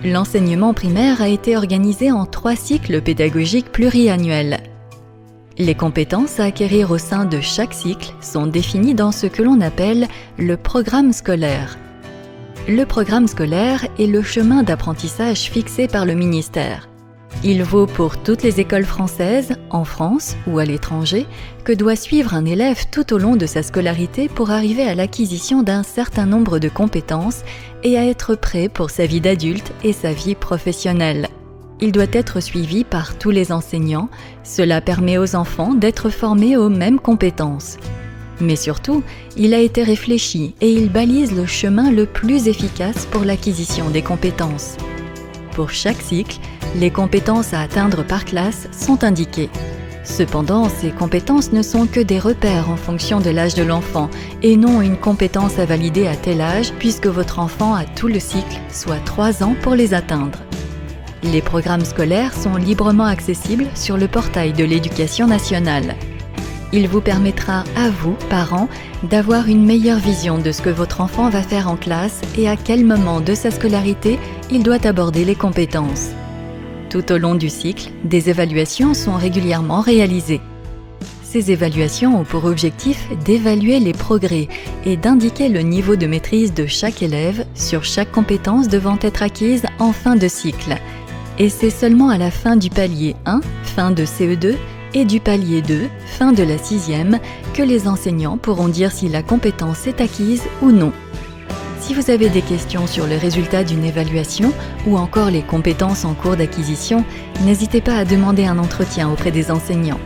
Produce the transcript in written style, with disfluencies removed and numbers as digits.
L'enseignement primaire a été organisé en 3 cycles pédagogiques pluriannuels. Les compétences à acquérir au sein de chaque cycle sont définies dans ce que l'on appelle le programme scolaire. Le programme scolaire est le chemin d'apprentissage fixé par le ministère. Il vaut pour toutes les écoles françaises, en France ou à l'étranger, que doit suivre un élève tout au long de sa scolarité pour arriver à l'acquisition d'un certain nombre de compétences et à être prêt pour sa vie d'adulte et sa vie professionnelle. Il doit être suivi par tous les enseignants, cela permet aux enfants d'être formés aux mêmes compétences. Mais surtout, il a été réfléchi et il balise le chemin le plus efficace pour l'acquisition des compétences. Pour chaque cycle, les compétences à atteindre par classe sont indiquées. Cependant, ces compétences ne sont que des repères en fonction de l'âge de l'enfant et non une compétence à valider à tel âge puisque votre enfant a tout le cycle, soit 3 ans pour les atteindre. Les programmes scolaires sont librement accessibles sur le portail de l'Éducation nationale. Il vous permettra à vous, parents, d'avoir une meilleure vision de ce que votre enfant va faire en classe et à quel moment de sa scolarité il doit aborder les compétences. Tout au long du cycle, des évaluations sont régulièrement réalisées. Ces évaluations ont pour objectif d'évaluer les progrès et d'indiquer le niveau de maîtrise de chaque élève sur chaque compétence devant être acquise en fin de cycle. Et c'est seulement à la fin du palier 1, fin de CE2, et du palier 2, fin de la 6e, que les enseignants pourront dire si la compétence est acquise ou non. Si vous avez des questions sur le résultat d'une évaluation ou encore les compétences en cours d'acquisition, n'hésitez pas à demander un entretien auprès des enseignants.